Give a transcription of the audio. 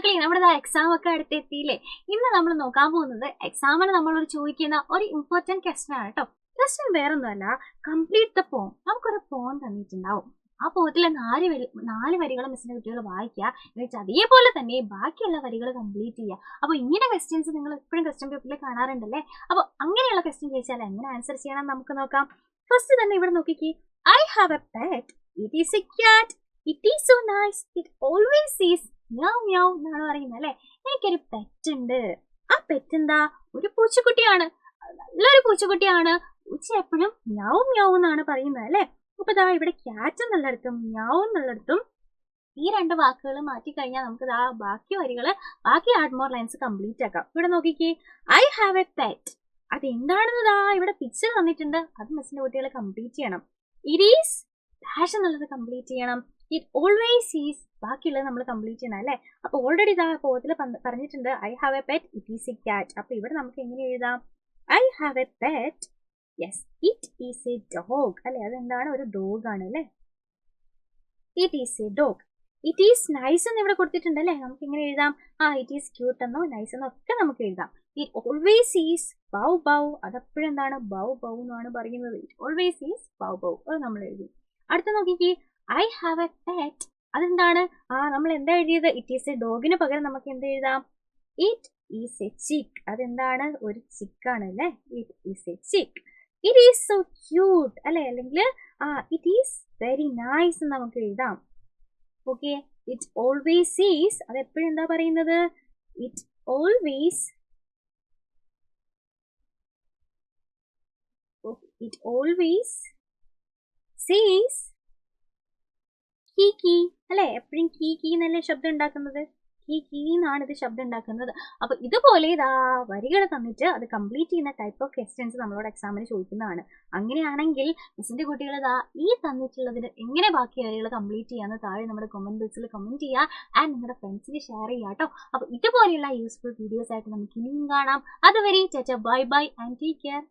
മക്കളെ നമ്മുടെ എക്സാം ഒക്കെ അടുത്തെത്തിയില്ലേ? ഇന്ന് നമ്മൾ നോക്കാൻ പോകുന്നത് എക്സാമിന് നമ്മളോട് ചോദിക്കുന്ന ഒരു ഇമ്പോർട്ടന്റ് ക്വസ്റ്റൻ ആണ് കേട്ടോ. ക്വസ്റ്റൻ വേറൊന്നുമല്ല, കംപ്ലീറ്റ് ദ പോം. നമുക്കൊരു പോം തന്നിട്ടുണ്ടാവും. ആ പോത്തിലെ നാല് വരികൾ മിസ്സിന്റെ കുട്ടികൾ വായിക്കുക, എന്നിട്ട് അതേപോലെ തന്നെ ബാക്കിയുള്ള വരികൾ കംപ്ലീറ്റ് ചെയ്യുക. അപ്പൊ ഇങ്ങനെ ക്വസ്റ്റ്യൻസ് നിങ്ങൾ എപ്പോഴും ക്വസ്റ്റ്യൻ പേപ്പറിൽ കാണാറുണ്ടല്ലേ? അപ്പൊ അങ്ങനെയുള്ള ക്വസ്റ്റ്യൻ ചോദിച്ചാൽ എങ്ങനെ ആൻസർ ചെയ്യണം നമുക്ക് നോക്കാം. ഫസ്റ്റ് തന്നെ ഇവിടെ നോക്കിക്കേ, I have a pet, it is a cat, it is so nice, it always is meow meow എന്നാണ് പറയുന്നത് അല്ലെ. എനിക്കൊരു പെറ്റ് ഉണ്ട്. ആ പെറ്റ് എന്താ? ഒരു പൂച്ചക്കുട്ടിയാണ്. നല്ലൊരു പൂച്ചക്കുട്ടിയാണ്. പൂച്ച എപ്പോഴും മ്യാവ് മ്യാവ് എന്നാണ് പറയുന്നത് അല്ലെ. അപ്പൊ ദാ ഇവിടെ ക്യാറ്റ് എന്നുള്ളിടത്തും മ്യാവ് എന്നുള്ളിടത്തും ഈ രണ്ട് വാക്കുകൾ മാറ്റി കഴിഞ്ഞാൽ നമുക്ക് ദാ ബാക്കി വരികള്, ബാക്കി ആഡ് മോർ ലൈൻസ് കംപ്ലീറ്റ് ആക്കാം. ഇവിടെ നോക്കിക്കേ, ഐ ഹാവ് എ പെറ്റ്. അത് എന്താണെന്ന് ദാ ഇവിടെ പിക്ചർ തന്നിട്ടുണ്ട്. അത് മിസ്സിന്റെ കുട്ടികൾ കംപ്ലീറ്റ് ചെയ്യണം. ഇറ്റ് ഈസ് ഡാഷ് എന്നുള്ളത് കംപ്ലീറ്റ് ചെയ്യണം. ഇറ്റ് ഓൾവേസ് ഈസ് ബാക്കിയുള്ളത് നമ്മൾ കംപ്ലീറ്റ് ചെയ്യണം അല്ലേ. അപ്പൊ ഓൾറെഡി ഇതാ പോത്തിൽ പറഞ്ഞിട്ടുണ്ട് I have a pet, it is a cat. അപ്പൊ ഇവിടെ നമുക്ക് എങ്ങനെ എഴുതാം? I have a pet, yes it is a dog അല്ലെ. അതെന്താണ്? ഒരു ഡോഗ് ആണ് അല്ലെ. It is a dog. It is nice എന്ന് ഇവിടെ കൊടുത്തിട്ടുണ്ട് അല്ലെ. നമുക്ക് എങ്ങനെ എഴുതാം? ഇറ്റ് ഈസ് ക്യൂട്ട് എന്നോ നൈസ് എന്നോ ഒക്കെ നമുക്ക് എഴുതാം. It always is bow bow. അതെപ്പോഴെന്താണ്? ബൗ ബൗ എന്നാണ് പറയുന്നത്. It always is bow bow. അത് നമ്മൾ എഴുതി. അടുത്ത നോക്കിക്കേ, ഐ ഹാവ് എ പെറ്റ്. അതെന്താണ്? നമ്മൾ എന്താ എഴുതിയത്? ഇറ്റ് ഈസ് എ ഡോഗിന് പകരം നമുക്ക് എന്ത് എഴുതാം? ഇറ്റ് ഈസ് എ ചിക്ക്. അതെന്താണ്? ഒരു ചിക്കാണ് അല്ലെ. It is A chick. It is so cute അല്ലെ. അല്ലെങ്കിൽ ഇറ്റ് ഈസ് വെരി നൈസ് എന്ന് നമുക്ക് എഴുതാം. ഓക്കെ. ഇറ്റ് ഓൾവേസ് ഈസ്, അത് എപ്പോഴും എന്താ പറയുന്നത്? ഇറ്റ് ഓൾവേസ് സീസ് കീ കീ അല്ലെ. എപ്പോഴും കീ കീ എന്നല്ലേ ശബ്ദം ഉണ്ടാക്കുന്നത്. കീ കീ എന്നാണ് ഇത് ശബ്ദം ഉണ്ടാക്കുന്നത്. അപ്പൊ ഇതുപോലെ ഇതാ വരികൾ തന്നിട്ട് അത് കംപ്ലീറ്റ് ചെയ്യുന്ന ടൈപ്പ് ഓഫ് ക്വസ്റ്റ്യൻസ് നമ്മളോട് എക്സാമിന് ചോദിക്കുന്നതാണ്. അങ്ങനെയാണെങ്കിൽ മിസ്സിന്റെ കുട്ടികൾ ഇതാ ഈ തന്നിട്ടുള്ളതിന് എങ്ങനെ ബാക്കി വരികൾ കംപ്ലീറ്റ് ചെയ്യാന്ന് താഴെ നമ്മുടെ കമന്റ് ബോക്സിൽ കമന്റ് ചെയ്യുക. ആൻഡ് നിങ്ങളുടെ ഫ്രണ്ട്സിന് ഷെയർ ചെയ്യുക കേട്ടോ. അപ്പൊ ഇതുപോലെയുള്ള യൂസ്ഫുൾ വീഡിയോസ് ആയിട്ട് നമുക്ക് ഇനിയും കാണാം. അതുവരെ bye bye and take care.